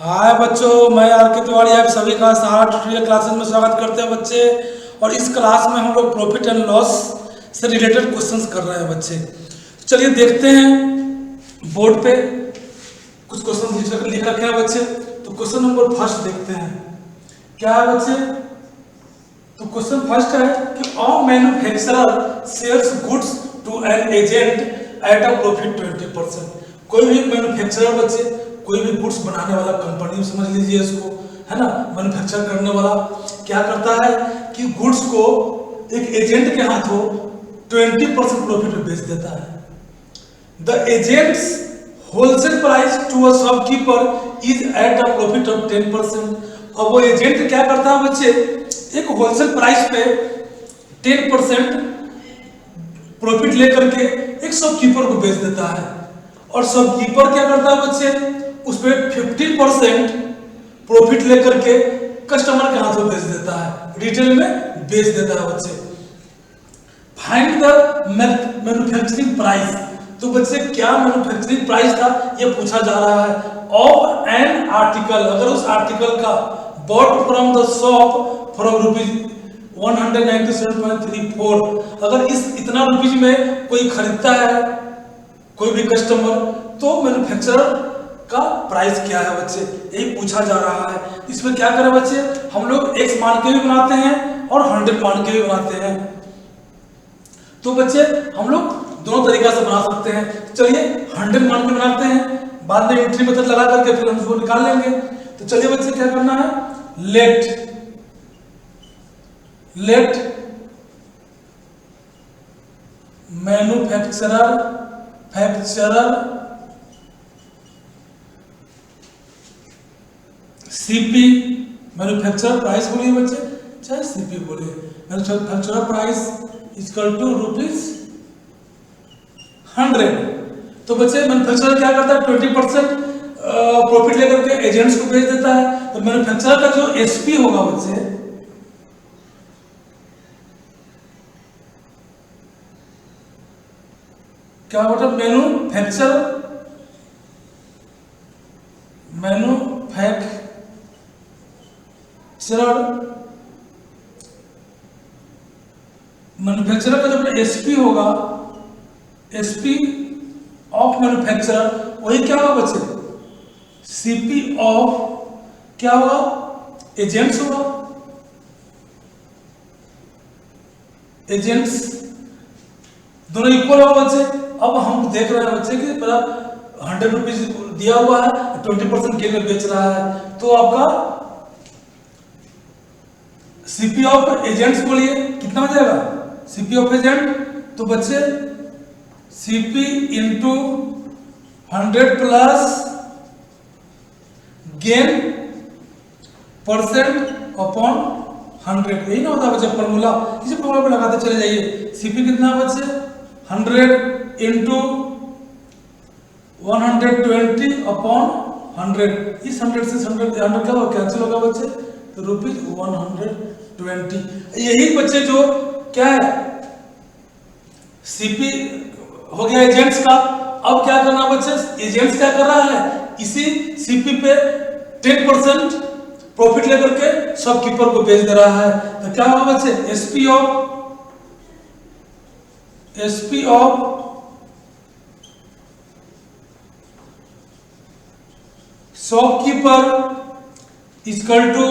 हाय बच्चों, मैं आर के तिवारी आप सभी का सहारा ट्यूटोरियल क्लासेस में स्वागत करते हैं बच्चे। और इस क्लास में हम लोग प्रॉफिट एंड लॉस से रिलेटेड क्वेश्चंस कर रहे हैं बच्चे। तो चलिए देखते हैं बोर्ड पे कुछ क्वेश्चन लिख रखे हैं बच्चे। तो क्वेश्चन नंबर फर्स्ट देखते हैं क्या है बच्चे। तो क्वेश्चन फर्स्ट है कि a manufacturer sells goods to an agent at a profit 20%। कोई भी मैन्युफैक्चरर बच्चे, कोई भी गुड्स बनाने वाला कंपनी समझ लीजिए इसको, है ना, मैन्युफैक्चर करने वाला क्या करता है कि गुड्स को एक एजेंट के हाथों 20% प्रॉफिट में बेच देता है। The agents wholesale price to a shopkeeper is at a profit of 10%। और वो एजेंट क्या करता है बच्चे, एक होलसेल प्राइस पे 10% प्रॉफिट लेकर के एक शॉपकीपर को बेच देता है। और शॉपकीपर क्या करता है बच्चे, उस पर 50% प्रॉफिट लेकर के कस्टमर के हाथों बेच देता है, रिटेल में बेच देता है बच्चे। Find the manufacturing price. तो बच्चे क्या मैन्युफैक्चरिंग प्राइस था ये पूछा जा रहा है ऑफ एन आर्टिकल। अगर उस आर्टिकल का bought from the shop from ₹197.34, अगर इस इतना रुपीज में कोई खरीदता है कोई भी कस्टमर, तो मैन्युफैक्चरर का प्राइस क्या है बच्चे, यही पूछा जा रहा है। इसमें क्या करें बच्चे, हम लोग x मान के भी बनाते हैं और 100 मान के भी बनाते हैं। तो बच्चे हम लोग दोनों तरीका से बना सकते हैं। चलिए 100 मान के बनाते हैं, बाद में एंट्री मेथड लगा करके फिर हम उसको निकाल लेंगे। तो चलिए बच्चे क्या करना है, let manufacturer CP, manufacturer price बोलिए बच्चे, चाहे सीपी बोलिए, मैन्युफैक्चरर प्राइस इक्वल टू ₹100। तो बच्चे मैन्युफैक्चरर क्या करता है, 20% प्रॉफिट लेकर के एजेंट्स को बेच देता है। तो मैन्युफैक्चरर का जो एसपी होगा बच्चे, क्या मतलब मैन्युफैक्चरर का जो एसपी होगा, एसपी ऑफ मैन्युफैक्चरर, वही क्या होगा बच्चे, सीपी ऑफ क्या होगा, एजेंट्स होगा। एजेंट्स दोनों इक्वल होगा बच्चे। अब हम देख रहे हैं बच्चे कि मेरा 100 रुपीज दिया हुआ है, 20% गेन में बेच रहा है, तो आपका सीपी ऑफ एजेंट्स बोलिए कितना हो जाएगा, सीपी ऑफ एजेंट। तो बच्चे CP into 100 plus gain percent upon 100, यही ना होता है बच्चे फॉर्मूला। इसी फॉर्मूला पे लगाते चले जाइए। सीपी कितना है बच्चे, 100 इंटू 120 अपॉन 100। इस 100 से 100 क्या होगा, कैंसिल होगा बच्चे, तो ₹120। यही बच्चे जो क्या है, सीपी हो गया एजेंट्स का। अब क्या करना बच्चे, एजेंट्स क्या कर रहा है, इसी सीपी पे 10% प्रॉफिट लेकर के शॉपकीपर को बेच दे रहा है। तो क्या होगा बच्चे, SP of shopkeeper equal to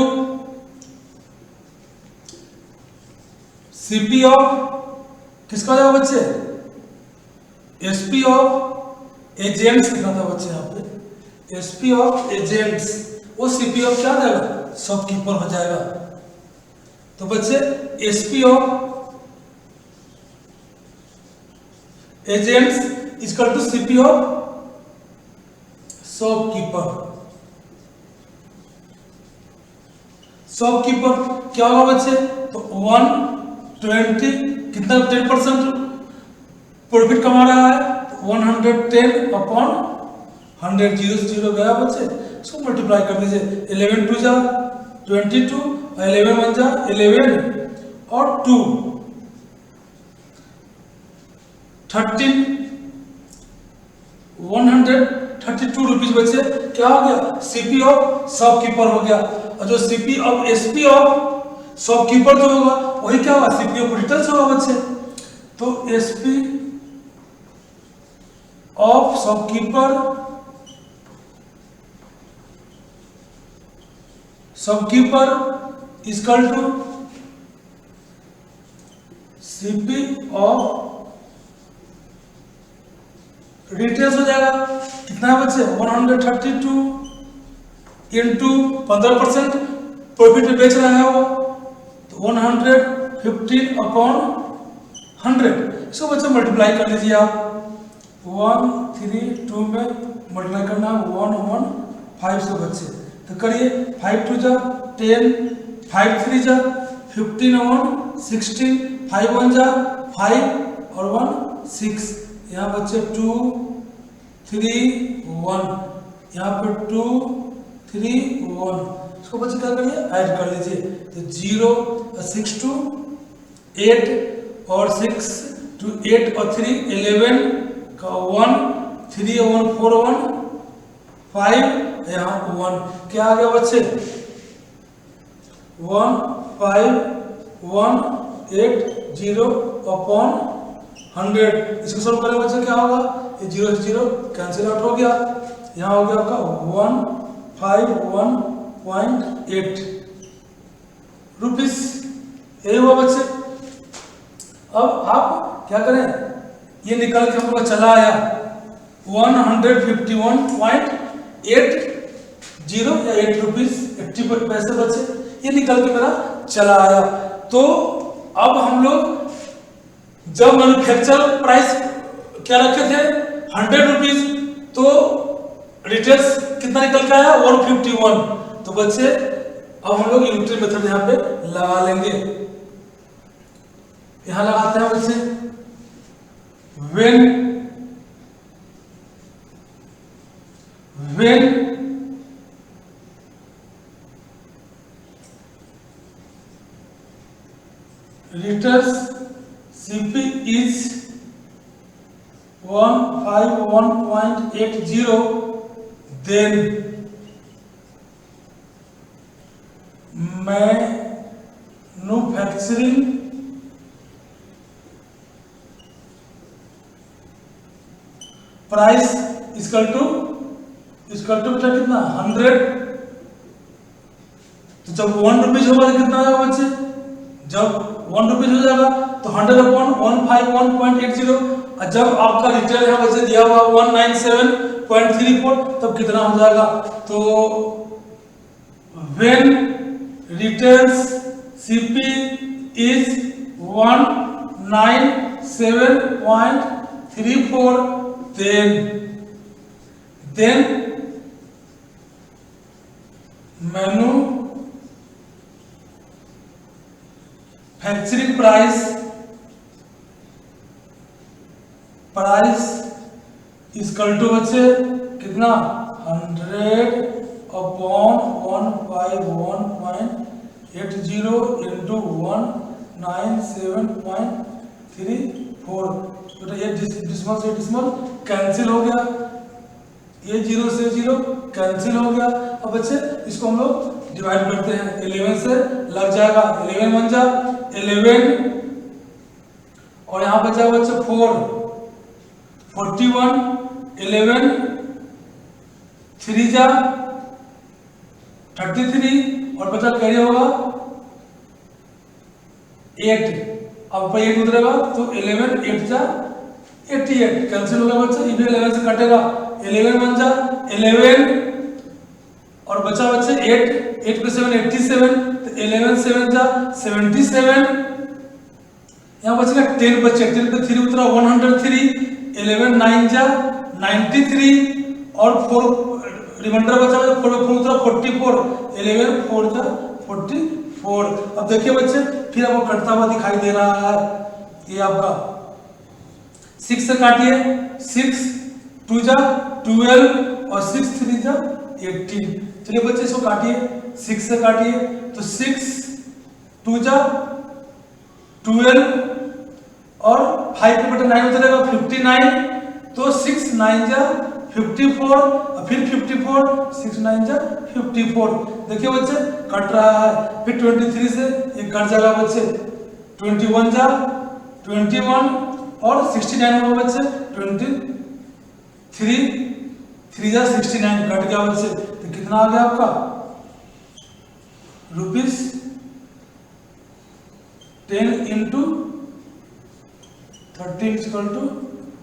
CP of किसका जाएगा बच्चे, एसपी ऑफ एजेंट्स लिखा था बच्चे यहाँ पे, एसपी ऑफ एजेंट्स, वो सीपी ऑफ क्या जाएगा, शॉपकीपर हो जाएगा। तो बच्चे SP of agents equal to CP of shopkeeper. Shopkeeper क्या होगा बच्चे, तो 120 कितना 10% प्रॉफिट कमा रहा है, तो 110 अपॉन 100, 0 से 0 गया बच्चे, इसको मल्टीप्लाई कर दीजिए। 11 2 जा 22, 11 1 जा 11 और 2 13, 100 132 रुपीज बचे। क्या हो गया? सीपी ऑफ शॉपकीपर हो गया। और जो CP of SP of shopkeeper जो होगा वही क्या होगा? सीपी ऑफ रिटेलर्स होगा बच्चे। तो SP of shopkeeper equal to CP of retails हो जाएगा। कितना है बच्चे? 132 इंटू 15% प्रॉफिट में बेच रहा है वो, तो 115 अपॉन 100। इसको बच्चे मल्टीप्लाई कर लीजिए आप। 132 में मल्टीप्लाई करना 115 से बच्चे, तो करिए 5 2 जा 10, 5 3 जा 15 और 16, 5 1 जा 5 और 1 6। यहाँ बच्चे 2 3 1, यहाँ पे 2 3 1। इसको बच्चे क्या करिए? ऐड कर लीजिए। तो 0 6 2 8 और 6 2 8 और 3 11 का 1 3 1 4 1 5, यहाँ 1। क्या आ गया बच्चे? 1580 अपॉन 100। इसको सॉल्व करें बच्चे क्या होगा? ये 0 से 0 कैंसिल आउट हो गया। यहाँ हो गया आपका 151.8 रुपीस। यही हुआ बच्चे। अब आप क्या करें? ये निकल के हम लोग चला आया 151.80 या 8 रुपीस 80 पैसे बच्चे। ये निकल के मेरा चला आया। तो अब हम लोग जब मैन्युफैक्चर प्राइस क्या रखे थे 100 रुपीज, तो रिटेल्स कितना निकल के आया? 151। तो बच्चे अब हम लोग यूनिटरी मेथड यहाँ पे लगा लेंगे। यहां लगाते हैं बच्चे, when returns CP is 151.80, then manufacturing price equal to बेटा कितना? 100। तो जब 1 रुपीज होगा तो कितना आएगा बच्चे? जब 1 रुपीज हो जाएगा तो 100 अपॉन 151.80। और जब आपका रिटेल है बच्चे दिया हुआ 197.34, तब कितना हो जाएगा? तो when retails CP is 197.34, then manufacturing price equal to बच्चे कितना? 100 अपॉन 151.80 इंटू 197.34। बेटा ये डिसमल से डिसमल कैंसिल हो गया, ये 0 से 0 कैंसिल हो गया। अब बच्चे इसको हम लोग डिवाइड करते हैं, 11 से लग जाएगा। 11 1 जा 11 और यहाँ बचा बच्चे 4 41, 11 3 जा 33 और बचा कैरी होगा 8। अब 8 उतरेगा तो 11 8 जा 88 कैंसिल हो गया बच्चा। ये भी 11 से कटेगा। 11 1 जा 11 और बचा बच्चे 8 8 पे 7 87, तो 11 7 जा 77। यहाँ बचेगा 10 बच्चे, 10 पे 3 उतरा 103, 11 9 जा 93 और 4 रिमाइंडर बचा 4 पे 4 उतरा 44, 11 4 जा 44। अब देखिए बच्चे फिर आपको कटता हुआ दिखाई दे रहा है। ये आपका 6 से काटिए, 6 2 जा 12 और 6 3 जा 18। चलिए बच्चे इसको काटिए, 6 से काटिए तो 6 2 जा 12 और 5 पे बटा 9 उतरेगा 59, तो 6 9 जा 54 और फिर 54, 6 9 जा 54। देखिए बच्चे कट रहा है, फिर 23 से ये कट जाएगा बच्चे, 21 जा 21 और 69 होगा बच्चे, 23 3 जा 69 कट गया बच्चे। तो कितना आ गया आपका ₹10 इंटू 13 इक्वल टू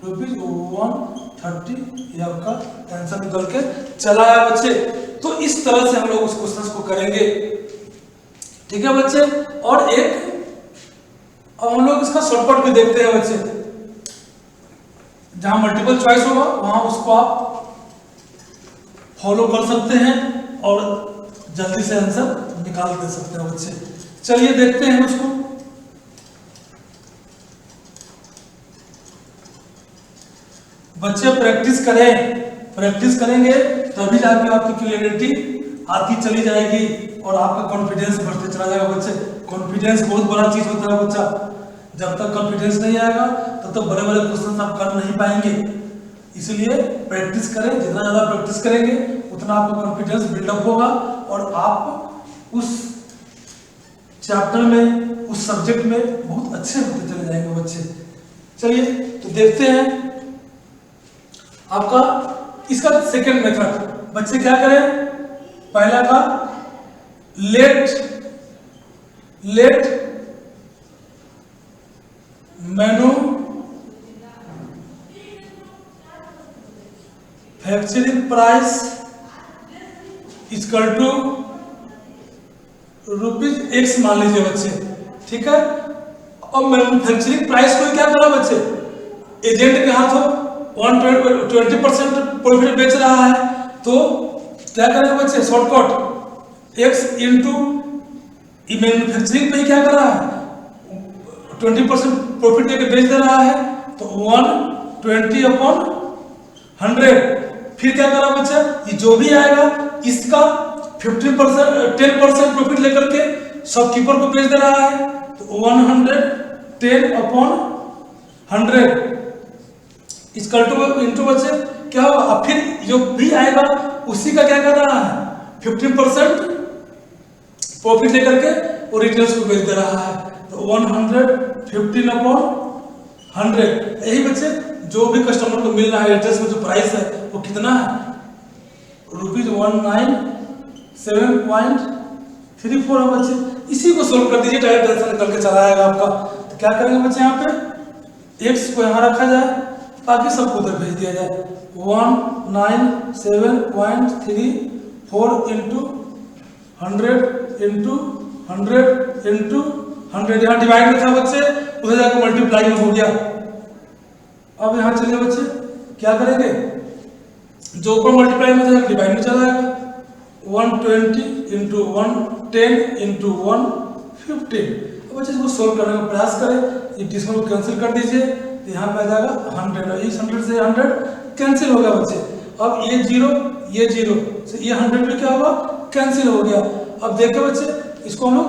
₹130। ये आपका आंसर निकल के चला है बच्चे। तो इस तरह से हम लोग उस क्वेश्चन को करेंगे, ठीक है बच्चे। और एक अब हम लोग इसका शॉर्टकट भी देखते हैं बच्चे, जहां मल्टीपल चॉइस होगा वहां उसको आप फॉलो कर सकते हैं और जल्दी से आंसर निकाल दे सकते हैं बच्चे। चलिए देखते हैं उसको। बच्चे प्रैक्टिस करें, प्रैक्टिस करेंगे तभी जाके आपकी क्लियरिटी आती चली जाएगी और आपका कॉन्फिडेंस बढ़ते चला जाएगा बच्चे। कॉन्फिडेंस बहुत बड़ा चीज होता है बच्चा, जब तक कॉन्फिडेंस नहीं आएगा तब तक बड़े बड़े क्वेश्चन आप कर नहीं पाएंगे। इसलिए प्रैक्टिस करें, जितना ज्यादा प्रैक्टिस करेंगे उतना आपका कॉन्फिडेंस बिल्डअप होगा और आप उस चैप्टर में, उस सब्जेक्ट में बहुत अच्छे होते चले जाएंगे बच्चे। चलिए तो देखते हैं आपका इसका सेकंड मेथड। बच्चे क्या करें, पहला का let manufacturing price equal to ₹X मान लीजिए बच्चे, ठीक है। अब मैन्युफैक्चरिंग प्राइस को क्या करा बच्चे, एजेंट के हाथों 20% प्रॉफिट बेच रहा है, तो क्या करेंगे बच्चे, शॉर्टकट X इंटू मैन्युफैक्चरिंग पे क्या कर रहा है, 20% प्रॉफिट देके बेच दे रहा है, तो 120/100। फिर क्या करा बच्चा, ये जो भी आएगा इसका 10% प्रॉफिट लेकर के शॉपकीपर को बेच दे रहा है, तो 110/100 इसकल टू इंटू बच्चे क्या होगा। अब फिर जो भी आएगा उसी का क्या कर रहा है, 15% प्रॉफिट लेकर के वो रिटेलर्स को बेच दे रहा है, तो 115/100। यही बच्चे जो भी कस्टमर को मिल रहा है रिटेलर्स में जो प्राइस है वो कितना है, ₹197.34 है बच्चे। इसी को सोल्व कर दीजिए, डायरेक्ट आंसर निकल के चला आएगा आपका। तो क्या करेंगे बच्चे, यहाँ पे X को यहाँ रखा जाए, बाकी सबको उधर भेज दिया जाए। 197.34 इंटू 100 इंटू 100 इंटू 100, यहाँ डिवाइड में था बच्चे, उधर जाकर मल्टीप्लाई में हो गया। अब यहाँ चलिए बच्चे क्या करेंगे, जो ऊपर मल्टीप्लाई में जाएगा डिवाइड में चला जाएगा। 120 इंटू 110 इंटू 115। बच्चे इसको सोल्व करने का प्रयास करें, ये डिस्काउंट को कैंसिल कर दीजिए, तो यहाँ पे आ जाएगा 100, इस 100 से 100 कैंसिल हो गया बच्चे। अब ये 0 ये 0 से ये 100 भी क्या होगा, कैंसिल हो गया। अब देखो बच्चे इसको हम लोग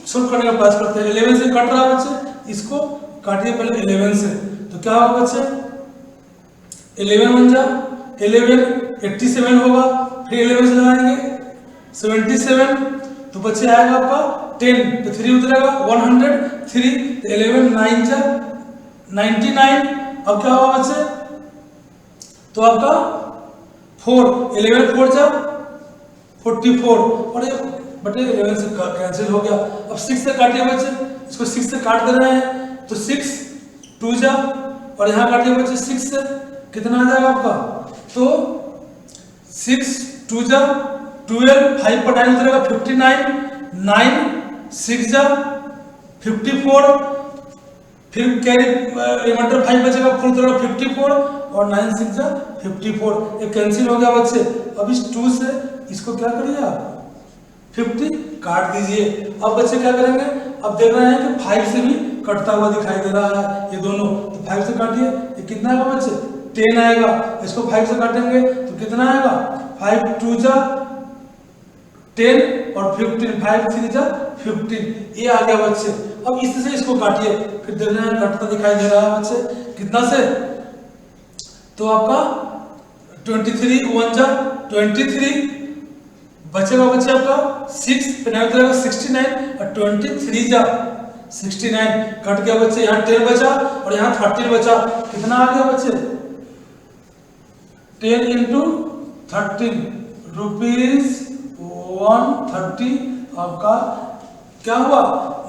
सोल्व करने का प्रयास करते हैं। 11 से कट रहा है बच्चे, इसको काटिए पहले 11 से, तो क्या होगा बच्चे, 11 बन जा 11 87 होगा, फिर 11 से लगाएंगे 77, तो बच्चे आएगा आपका 10, तो 3 उतरेगा 103, तो 11 9 जा 99। अब क्या होगा बच्चे, तो आपका 4 11 4 जा 44 और ये बटे 11 से कैंसिल हो गया। अब 6 से काटिए बच्चे, इसको 6 से काट दे रहे हैं, तो 6 2 जा और यहाँ काटिए बच्चे 6 से, कितना आ जाएगा आपका, तो 6 2 जा 12, 5 पर 9 उतरेगा 59, 9 6 जा 54, फिर कैरी रिमाइंडर 5 बचेगा, 4 उतरेगा 54 और 9 6 जा 54, ये कैंसिल हो गया बच्चे। अब इस 2 से इसको क्या करिए आप 50 काट दीजिए। अब बच्चे क्या करेंगे, अब देख रहे हैं कि 5 से भी कटता हुआ दिखाई दे रहा है ये दोनों, तो 5 से काटिए, ये कितना आएगा बच्चे 10 आएगा। इसको 5 से काटेंगे तो कितना आएगा, 5 2 जा 10 और 15, 5 3 जा 15, ये आ गया बच्चे। अब इससे इसको काटिए, फिर देख रहे हैं कटता दिखाई दे रहा है बच्चे, कितना से, तो आपका 23 1 जा 23 बचेगा बच्चे आपका 6 पे 9 रहेगा 69 और 23 जा 69 कट गया बच्चे, यहाँ 10 बचा और यहाँ 13 बचा, कितना आ गया बच्चे 10 इंटू 13 रुपीज 130 आपका क्या हुआ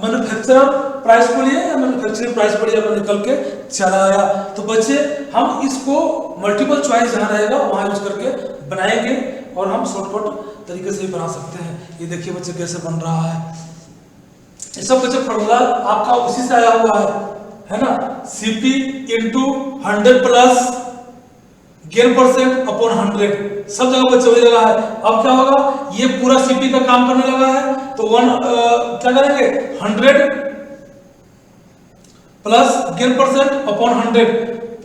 मैन्युफैक्चरर प्राइस बोलिए या मैन्युफैक्चरिंग प्राइस बोलिए आपका निकल के चला आया। तो बच्चे हम इसको मल्टीपल चॉइस जहाँ रहेगा वहाँ यूज करके बनाएंगे और हम शॉर्टकट तरीके से भी बना सकते हैं। ये देखिए बच्चे कैसे बन रहा है, ये सब बच्चे फॉर्मूला आपका उसी से आया हुआ है ना, CP into 100 plus gain percent upon 100, सब जगह बच्चे वही लगा है। अब क्या होगा, ये पूरा सीपी का काम करने लगा है तो क्या करेंगे 100 प्लस गेन परसेंट अपॉन 100,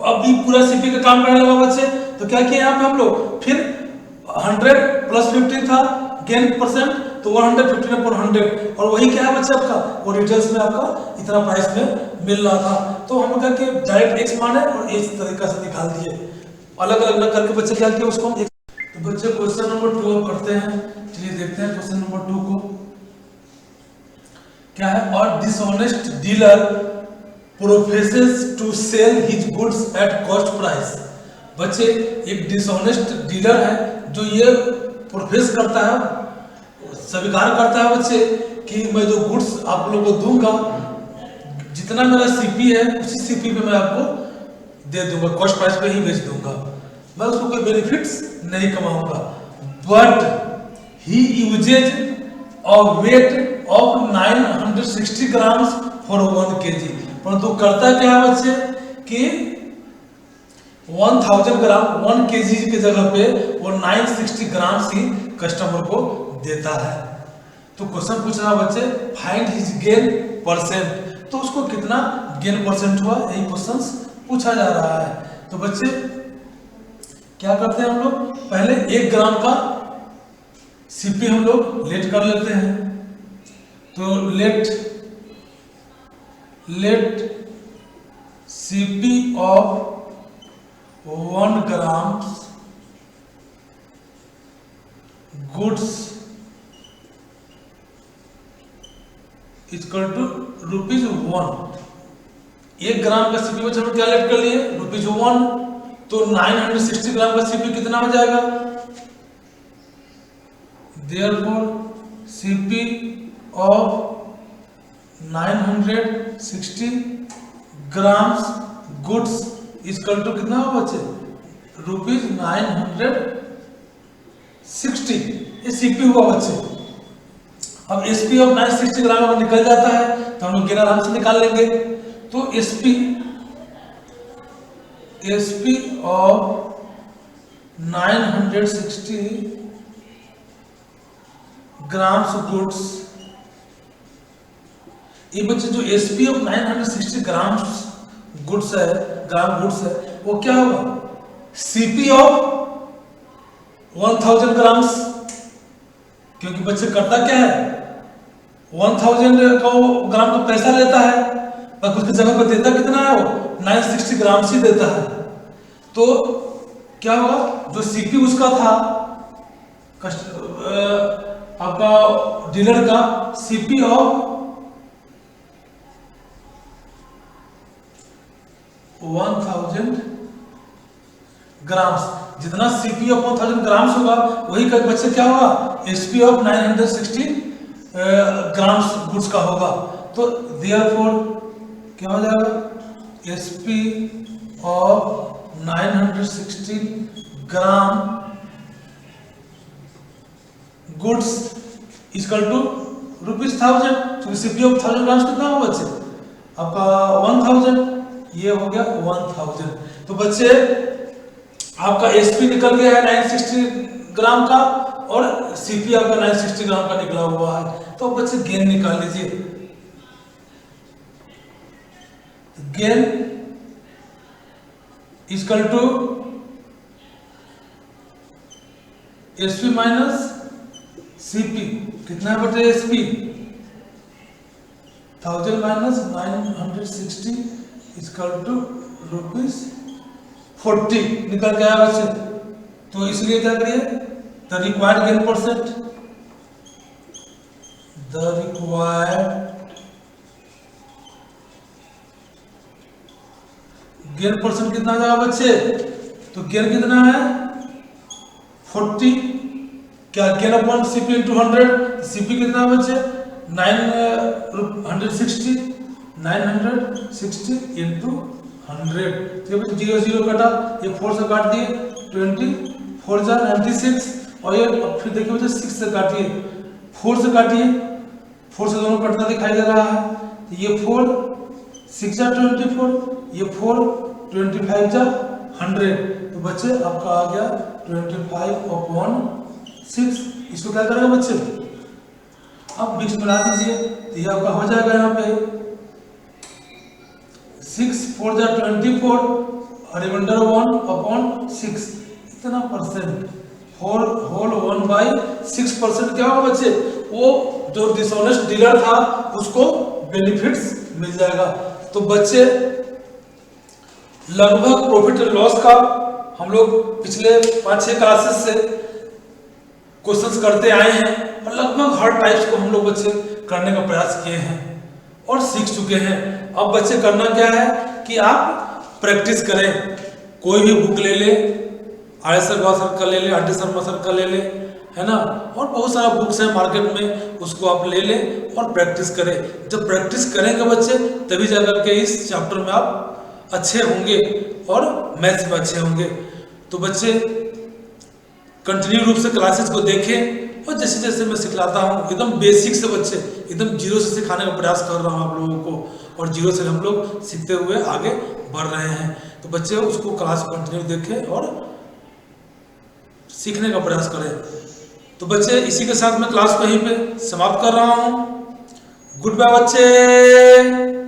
अब ये पूरा सीपी का काम करने लगा बच्चे। तो क्या किया यहाँ पे हम लोग, फिर 100 प्लस 50 था गेन परसेंट तो 115 अपॉन 100, और वही क्या है बच्चे आपका वो डिटेल्स में आपका इतना प्राइस में मिल रहा था। तो हम क्या कि डायरेक्ट एक्स माने और इस तरीका से निकाल दिए, अलग अलग न करके बच्चे क्या किया उसको हम। तो बच्चे क्वेश्चन नंबर 2 अब करते हैं, चलिए देखते हैं क्वेश्चन नंबर 2 को क्या है। और dishonest dealer professes to sell his goods at cost price. बच्चे एक डिसऑनेस्ट डीलर है जो ये प्रोफेस करता है, स्वीकार करता है बच्चे कि मैं जो गुड्स आप लोगों को दूंगा, जितना मेरा सीपी है उसी सीपी पे मैं आपको दे दूंगा, कॉस्ट प्राइस पे ही बेच दूंगा, मैं उसको कोई बेनिफिट्स नहीं कमाऊंगा। But he uses a weight of 960 grams for 1 kg, परंतु करता क्या है बच्चे कि 1000 ग्राम 1 kg की जगह पे वो 960 ग्राम ही कस्टमर को देता है। तो क्वेश्चन पूछ रहा बच्चे फाइंड हिज गेन परसेंट, तो उसको कितना गेन परसेंट हुआ, यही क्वेश्चन पूछा जा रहा है। तो बच्चे क्या करते हैं हम लोग, पहले 1 ग्राम का सीपी हम लोग लेट कर लेते हैं। तो let CP of 1 gram goods equal to ₹1। 1 gram का सीपी में हम क्या लेट कर लिए ₹1, तो 960 ग्राम का सीपी कितना हो जाएगा, therefore CP of 960 grams goods equal to कितना हो बच्चे ₹960, ये सीपी हुआ बच्चे। अब एसपी ऑफ 960 ग्राम अगर निकल जाता है तो हम लोग गेन आराम से निकाल लेंगे। तो एसपी ऑफ 960 ग्राम्स गुड्स, ये बच्चे जो एसपी ऑफ 960 ग्राम्स गुड्स है, ग्राम गुड्स है, वो क्या होगा सीपी ऑफ 1000 ग्राम्स, क्योंकि बच्चे करता क्या है 1000 का ग्राम का पैसा लेता है पर उसकी जगह पर देता कितना है वो 960 ग्राम ही देता है। तो क्या होगा, जो सीपी उसका था आपका डीलर का सीपी ऑफ 1000 ग्राम्स, जितना सीपी ऑफ 1000 ग्राम्स होगा वही का बच्चे क्या होगा एसपी ऑफ 960 ग्राम्स गुड्स का होगा। तो देयरफॉर क्या हो जाएगा SP of 960 gram goods equal to ₹1000, क्योंकि सीपी ऑफ 1000 ग्राम्स कितना होगा बच्चे आपका 1000, ये हो गया 1000। तो बच्चे आपका एसपी निकल गया है 960 ग्राम का और सीपी आपका 960 ग्राम का निकला हुआ है। तो बच्चे गेन निकाल लीजिए, gain equal to SP minus CP, कितना है बटे एसपी 1000 माइनस 960 इक्वल टू ₹40 निकल गया बच्चे। तो इसलिए क्या करिए, the required gain percent, the required gain percent कितना आ जाएगा बच्चे, तो गेन कितना है 40, क्या gain upon CP into 100, CP कितना है बच्चे 960 इंटू 100, तो बच्चे 0 0 कटा, ये 4 से काट दिए 20, 4 जा 96, और ये फिर देखिए बच्चे 6 से काटिए, 4 से काटिए, 4 से दोनों कटता दिखाई दे रहा है, तो ये 4 6 जा 24, ये 4 25 जा 100, तो बच्चे आपका आ गया 25/6। इसको क्या करेंगे बच्चे, अब मिक्स बना दीजिए, तो ये आपका हो जाएगा यहाँ पे 6 4 जा 24 और रिमाइंडर 1/6, इतना परसेंट, होल 1/6% क्या होगा बच्चे, वो जो डिसऑनेस्ट डीलर था उसको बेनिफिट्स मिल जाएगा। तो बच्चे लगभग प्रॉफिट एंड लॉस का हम लोग पिछले 5-6 क्लासेस से क्वेश्चंस करते आए हैं, और लगभग हर टाइप्स को हम लोग बच्चे करने का प्रयास किए हैं और सीख चुके हैं। अब बच्चे करना क्या है कि आप प्रैक्टिस करें, कोई भी बुक ले ले, आर.एस. अग्रवाल का ले ले, आर.डी. शर्मा सर का ले ले, है ना, और बहुत सारा बुक्स है मार्केट में, उसको आप ले लें और प्रैक्टिस करें। जब प्रैक्टिस करेंगे बच्चे तभी जाकर के इस चैप्टर में आप अच्छे होंगे और मैथ्स में अच्छे होंगे। तो बच्चे कंटिन्यू रूप से क्लासेस को देखें, और जैसे जैसे मैं सिखलाता हूँ एकदम बेसिक से बच्चे एकदम जीरो से सिखाने का प्रयास कर रहा हूँ आप लोगों को, और जीरो से हम लोग सीखते हुए आगे बढ़ रहे हैं। तो बच्चे उसको क्लास कंटिन्यू देखें और सीखने का प्रयास करें। तो बच्चे इसी के साथ मैं क्लास को यहीं पे समाप्त कर रहा हूँ। गुड बाय बच्चे।